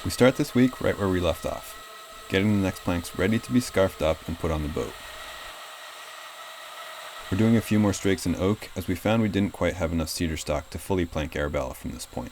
We start this week right where we left off, getting the next planks ready to be scarfed up and put on the boat. We're doing a few more strakes in oak as we found we didn't quite have enough cedar stock to fully plank Arabella from this point.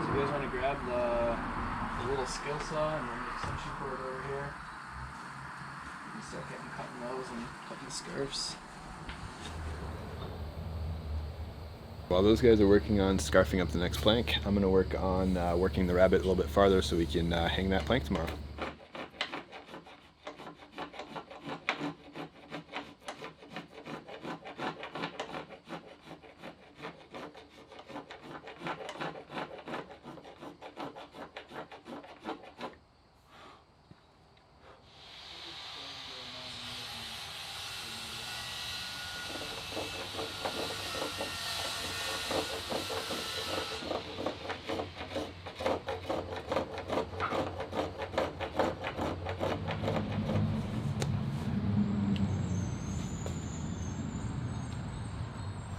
So you guys want to grab the little skill saw and then the extension cord over here and start cutting those and cutting the scarves. While those guys are working on scarfing up the next plank, I'm going to work on working the rabbit a little bit farther so we can hang that plank tomorrow.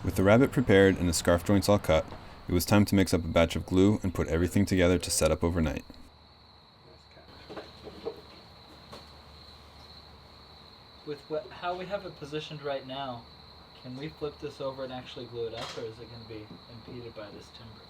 With the rabbit prepared and the scarf joints all cut, it was time to mix up a batch of glue and put everything together to set up overnight. With how we have it positioned right now, can we flip this over and actually glue it up, or is it going to be impeded by this timber?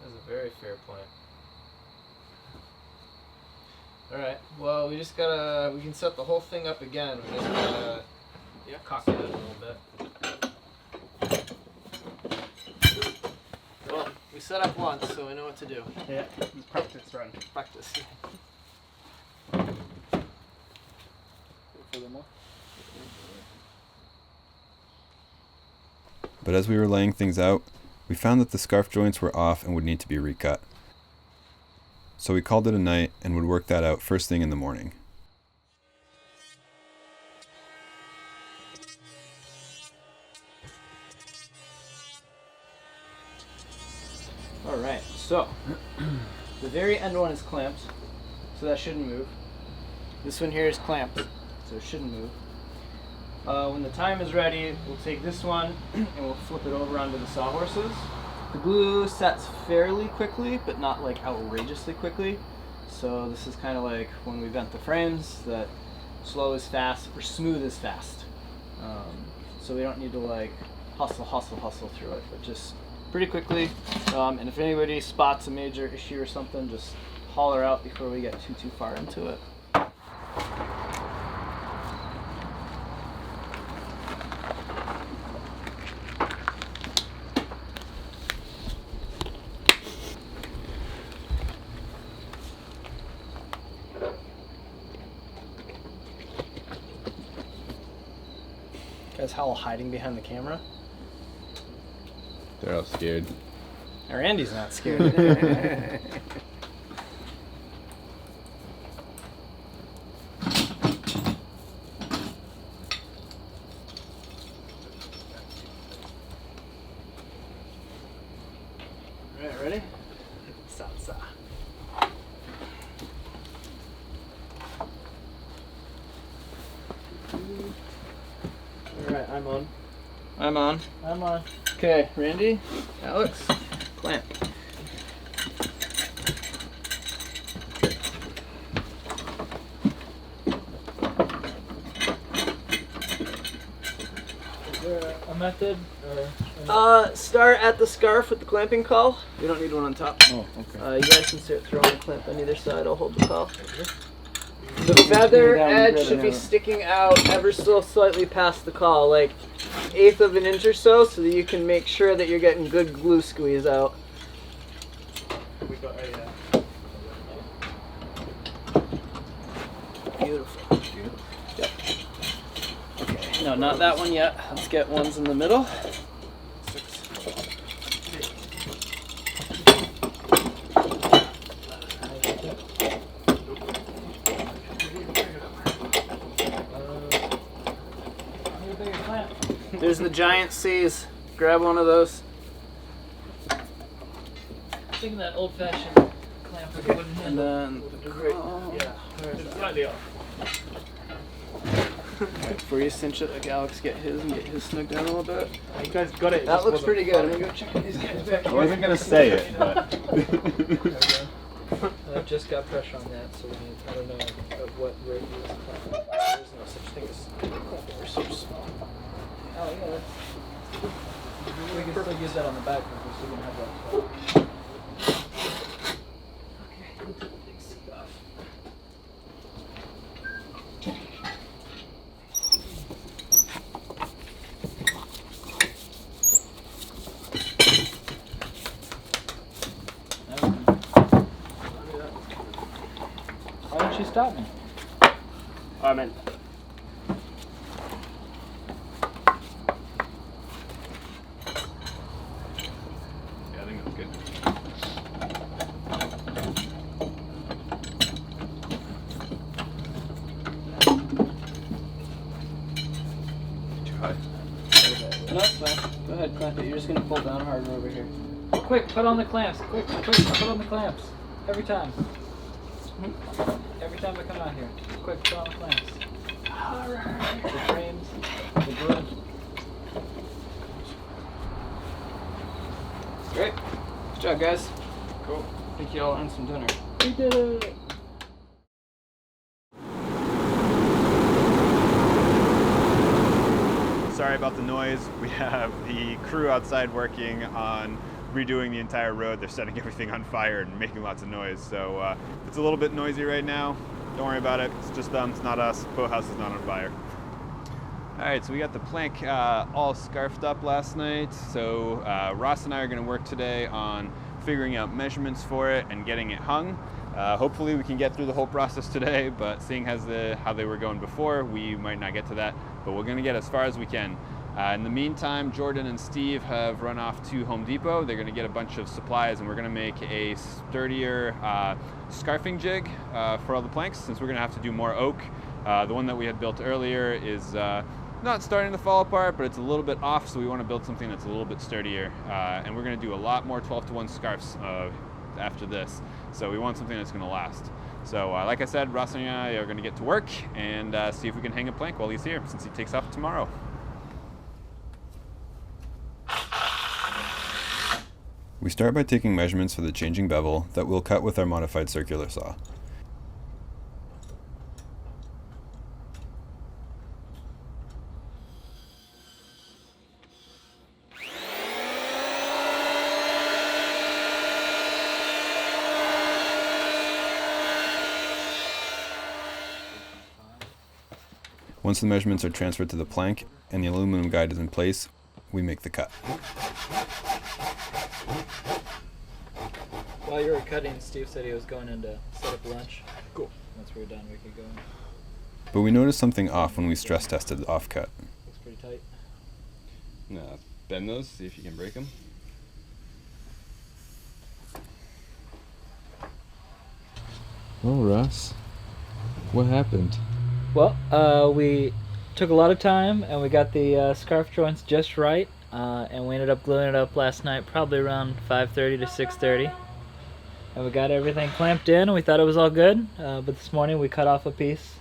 That's a very fair point. Alright, well we just gotta, we can set the whole thing up again. We just gotta cock it a little bit. Well, we set up once, so we know what to do. Yeah, practice run. Practice. But as we were laying things out, we found that the scarf joints were off and would need to be recut. So we called it a night and would work that out first thing in the morning. Alright, so the very end one is clamped, so that shouldn't move. This one here is clamped, so it shouldn't move. When the time is ready, we'll take this one and we'll flip it over onto the sawhorses. The glue sets fairly quickly, but not like outrageously quickly. So this is kind of like when we bent the frames, that slow is fast or smooth is fast. So we don't need to like hustle through it, but just pretty quickly. And if anybody spots a major issue or something, just holler out before we get too far into it. Guys, Howell hiding behind the camera. They're all scared. Or Andy's not scared. Alright, ready? Salsa. Alright, I'm on. I'm on. I'm on. Okay, Randy, Alex, clamp. Is there a method? Start at the scarf with the clamping caul. You don't need one on top. Oh, okay. You guys can start throwing the clamp on either side. I'll hold the caul. The feather edge should be sticking out ever so slightly past the caul, like 1/8 of an inch or so that you can make sure that you're getting good glue squeeze out. We got Beautiful. Yep. Okay, no, not that one yet. Let's get ones in the middle. There's the giant C's. Grab one of those. I'm thinking that old-fashioned clamp with a wooden And handle. then, It's slightly off. before you cinch it, like Alex get his and get his snugged down a little bit. You guys got it. That looks pretty good. I'm gonna go check these guys back I here. wasn't gonna say it, but I just got pressure on that, so we need, I don't know at what rate you use clamp. There's no such thing as clamping Resorcinol. Oh yeah, we can still use that on the back because we're still gonna have that. Okay, we'll take the big seat off. Why don't you stop me? I meant. yeah, I think that's good. Too high. No, it's fine. Go ahead, clamp it. You're just gonna pull down harder over here. Quick, put on the clamps. Quick, put on the clamps. Every time. Every time I come out here. Quick, put on the clamps. Alright. The frames, the broom. Great. Good job, guys. Cool. I think you all earned some dinner. We did it! Sorry about the noise. We have the crew outside working on redoing the entire road. They're setting everything on fire and making lots of noise. So it's a little bit noisy right now. Don't worry about it. It's just them. It's not us. Boathouse is not on fire. All right, so we got the plank all scarfed up last night. So Ross and I are going to work today on figuring out measurements for it and getting it hung. Hopefully we can get through the whole process today, but seeing as how they were going before, we might not get to that, but we're going to get as far as we can. In the meantime, Jordan and Steve have run off to Home Depot. They're going to get a bunch of supplies, and we're going to make a sturdier scarfing jig for all the planks, since we're going to have to do more oak. The one that we had built earlier is not starting to fall apart, but it's a little bit off, so we want to build something that's a little bit sturdier. And we're going to do a lot more 12-to-1 scarves after this, so we want something that's going to last. So like I said, Ross and I are going to get to work and see if we can hang a plank while he's here, since he takes off tomorrow. We start by taking measurements for the changing bevel that we'll cut with our modified circular saw. Once the measurements are transferred to the plank and the aluminum guide is in place, we make the cut. While you were cutting, Steve said he was going in to set up lunch. Cool. Once we're done, we could go. But we noticed something off when we stress tested the off-cut. Looks pretty tight. No, bend those, see if you can break them. Oh, Russ, what happened? Well, we took a lot of time and we got the scarf joints just right, and we ended up gluing it up last night, probably around 5:30 to 6:30. And we got everything clamped in and we thought it was all good, but this morning we cut off a piece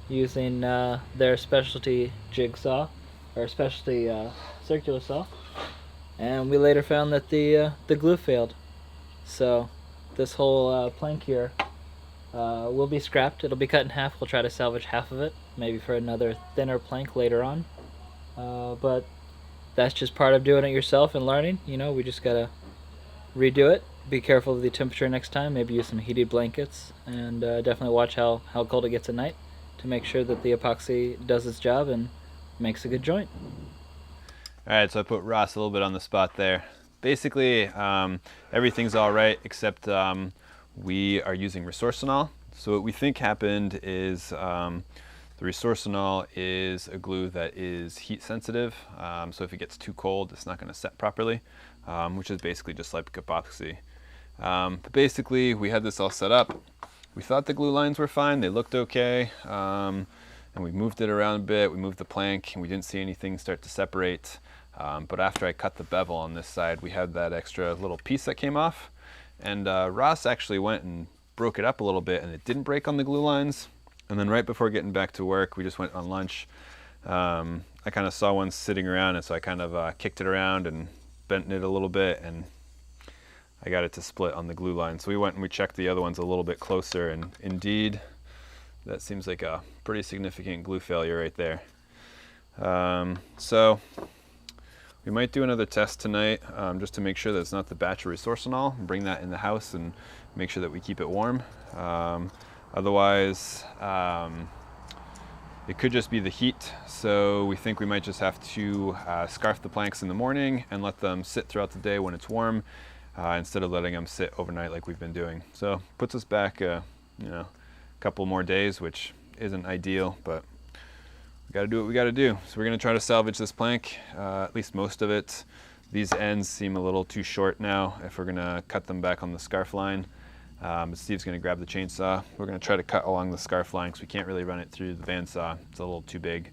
using their specialty jigsaw, or specialty circular saw, and we later found that the glue failed. So this whole plank here will be scrapped. It'll be cut in half. We'll try to salvage half of it, maybe for another thinner plank later on. But that's just part of doing it yourself and learning. You know, we just gotta redo it be careful of the temperature next time. Maybe use some heated blankets, and definitely watch how cold it gets at night to make sure that the epoxy does its job and makes a good joint. All right, so I put Ross a little bit on the spot there. Basically, everything's all right except we are using Resorcinol. So what we think happened is the Resorcinol is a glue that is heat sensitive. So if it gets too cold, it's not going to set properly, which is basically just like epoxy. But basically, we had this all set up. We thought the glue lines were fine. They looked okay. And we moved it around a bit. We moved the plank, and we didn't see anything start to separate. But after I cut the bevel on this side, we had that extra little piece that came off. And Ross actually went and broke it up a little bit, and it didn't break on the glue lines. And then right before getting back to work, we just went on lunch. I kind of saw one sitting around, and so I kind of kicked it around and bent it a little bit, and I got it to split on the glue line. So we went and we checked the other ones a little bit closer, and indeed, that seems like a pretty significant glue failure right there. So we might do another test tonight just to make sure that it's not the batch of Resorcinol, and bring that in the house and make sure that we keep it warm. Otherwise, it could just be the heat. So we think we might just have to scarf the planks in the morning and let them sit throughout the day when it's warm, instead of letting them sit overnight like we've been doing. So puts us back, a couple more days, which isn't ideal, but we got to do what we got to do. So we're going to try to salvage this plank, at least most of it. These ends seem a little too short now if we're going to cut them back on the scarf line. But Steve's going to grab the chainsaw. We're going to try to cut along the scarf line because we can't really run it through the bandsaw. It's a little too big.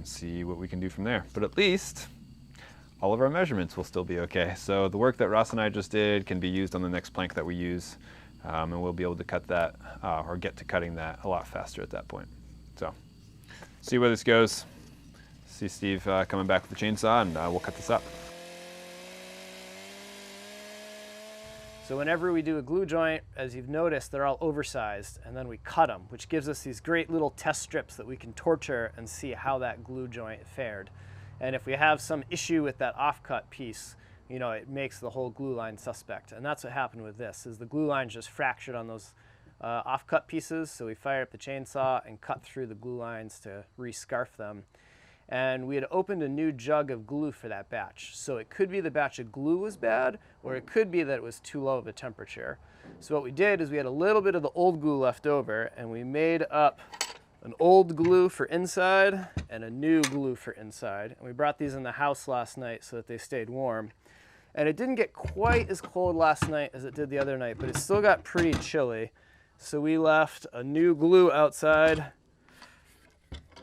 See what we can do from there. But at least all of our measurements will still be okay. So the work that Ross and I just did can be used on the next plank that we use. And we'll be able to cut that, or get to cutting that a lot faster at that point. So see where this goes. See Steve coming back with the chainsaw, and we'll cut this up. So whenever we do a glue joint, as you've noticed, they're all oversized, and then we cut them, which gives us these great little test strips that we can torture and see how that glue joint fared. And if we have some issue with that offcut piece, it makes the whole glue line suspect. And that's what happened with this, is the glue line just fractured on those offcut pieces. So we fired up the chainsaw and cut through the glue lines to re-scarf them. And we had opened a new jug of glue for that batch. So it could be the batch of glue was bad, or it could be that it was too low of a temperature. So what we did is we had a little bit of the old glue left over, and we made up an old glue for inside and a new glue for inside. And we brought these in the house last night so that they stayed warm. And it didn't get quite as cold last night as it did the other night, but it still got pretty chilly. So we left a new glue outside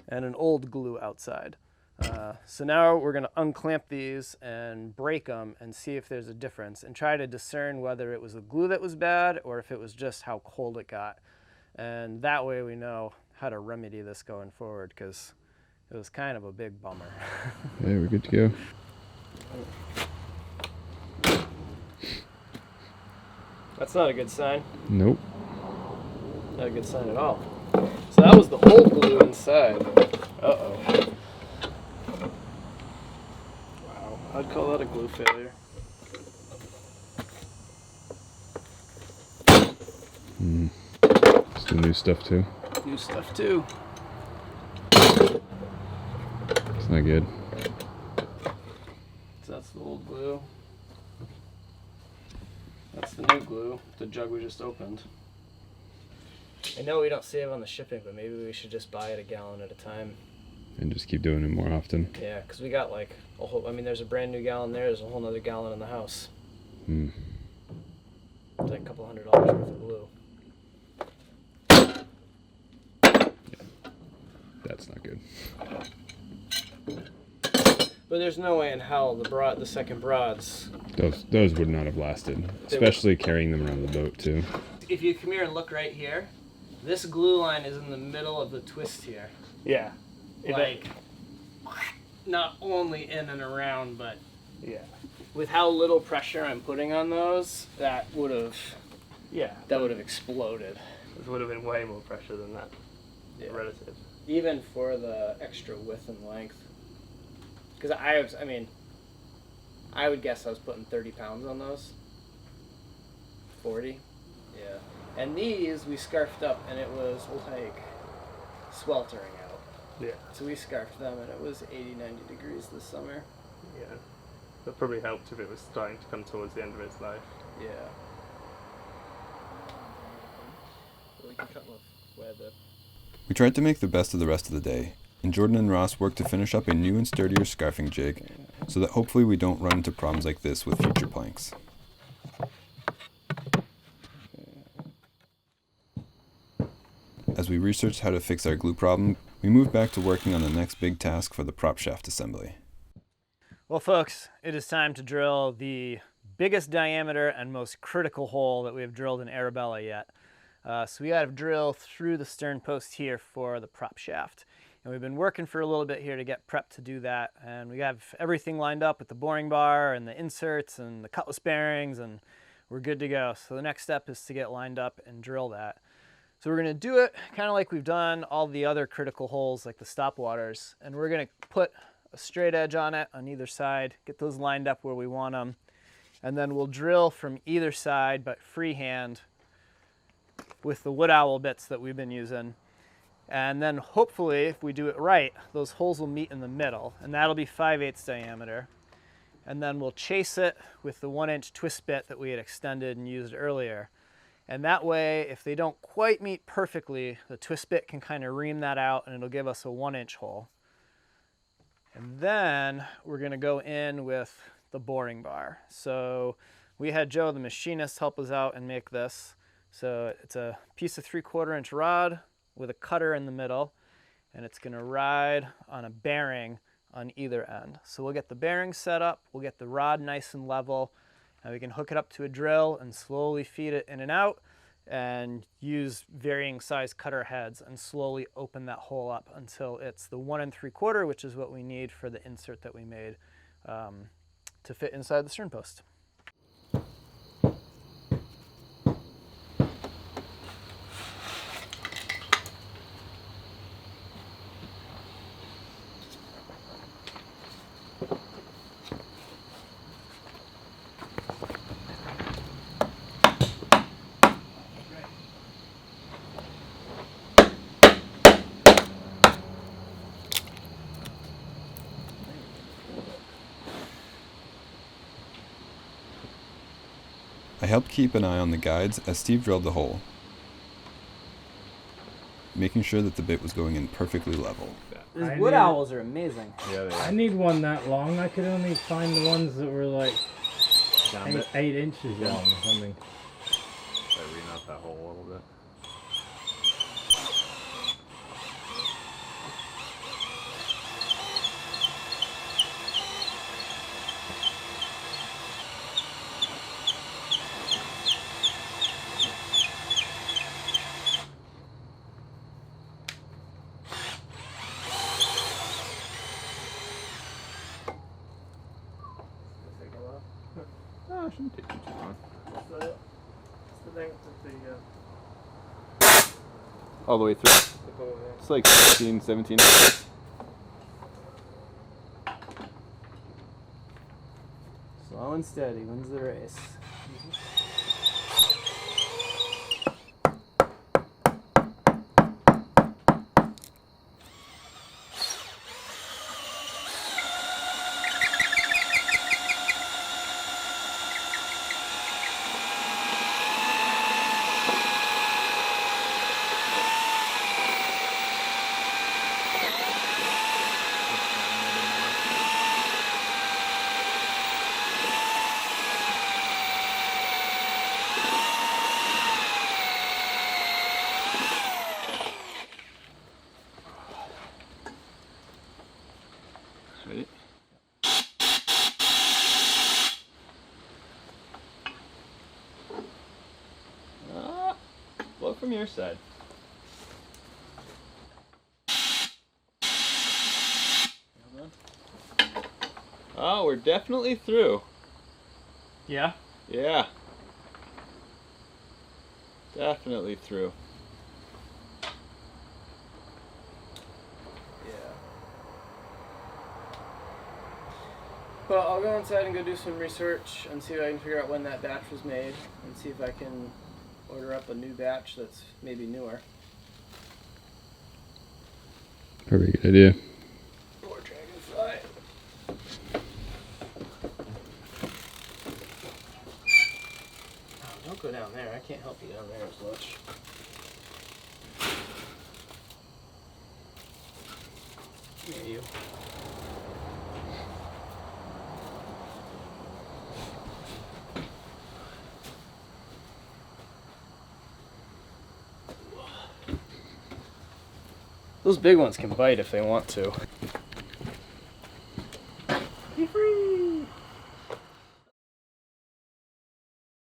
and an old glue outside. So now we're going to unclamp these and break them and see if there's a difference and try to discern whether it was the glue that was bad or if it was just how cold it got. And that way we know how to remedy this going forward, because it was kind of a big bummer. Yeah, we're good to go. That's not a good sign. Nope. Not a good sign at all. So that was the old glue inside. Uh-oh. Wow, I'd call that a glue failure. Still new stuff too. New stuff too. It's not good. So that's the old glue. That's the new glue, the jug we just opened. I know we don't save on the shipping, but maybe we should just buy it a gallon at a time. And just keep doing it more often. Yeah, because we got like a whole, there's a brand new gallon there, there's a whole nother gallon in the house. It's like a couple $100 worth of glue. That's not good. But there's no way in hell the second broads. Those would not have lasted, especially carrying them around the boat too. If you come here and look right here, this glue line is in the middle of the twist here. Yeah. Like, not only in and around, but yeah. With how little pressure I'm putting on those, that would have exploded. This would have been way more pressure than that. Yeah. Relative. Even for the extra width and length. Because I would guess I was putting 30 pounds on those. 40. Yeah. And these we scarfed up, and it was like sweltering out. Yeah. So we scarfed them, and it was 80, 90 degrees this summer. Yeah. That probably helped if it was starting to come towards the end of its life. Yeah. We can cut off where the... We tried to make the best of the rest of the day, and Jordan and Ross worked to finish up a new and sturdier scarfing jig, so that hopefully we don't run into problems like this with future planks. As we researched how to fix our glue problem, we moved back to working on the next big task for the prop shaft assembly. Well, folks, it is time to drill the biggest diameter and most critical hole that we have drilled in Arabella yet. So we got to drill through the stern post here for the prop shaft. And we've been working for a little bit here to get prepped to do that. And we have everything lined up with the boring bar and the inserts and the cutlass bearings, and we're good to go. So the next step is to get lined up and drill that. So we're going to do it kind of like we've done all the other critical holes, like the stop waters. And we're going to put a straight edge on it on either side, get those lined up where we want them. And then we'll drill from either side, but freehand with the wood owl bits that we've been using. And then hopefully, if we do it right, those holes will meet in the middle, and that'll be 5/8 diameter. And then we'll chase it with the 1-inch twist bit that we had extended and used earlier. And that way, if they don't quite meet perfectly, the twist bit can kind of ream that out, and it'll give us a 1-inch hole. And then we're going to go in with the boring bar. So we had Joe, the machinist, help us out and make this. So it's a piece of 3/4 inch rod with a cutter in the middle, and it's going to ride on a bearing on either end. So we'll get the bearing set up, we'll get the rod nice and level, and we can hook it up to a drill and slowly feed it in and out, and use varying size cutter heads and slowly open that hole up until it's the 1 3/4, which is what we need for the insert that we made to fit inside the stern post. I helped keep an eye on the guides as Steve drilled the hole, making sure that the bit was going in perfectly level. These wood owls are amazing. Yeah, they I need one that long. I could only find the ones that were like eight inches long or something. I ream out that hole a little bit. Oh, it shouldn't take too long. What's the length of the All the way through. ball there? It's like 16, 17 inches. Slow and steady wins the race. Ready? Blow from your side. Oh, we're definitely through. Yeah? Yeah. Definitely through. Well, I'll go inside and go do some research and see if I can figure out when that batch was made and see if I can order up a new batch that's maybe newer. Probably a good idea. More dragonfly. Oh, don't go down there. I can't help you down there as much. Yeah, you. Those big ones can bite if they want to.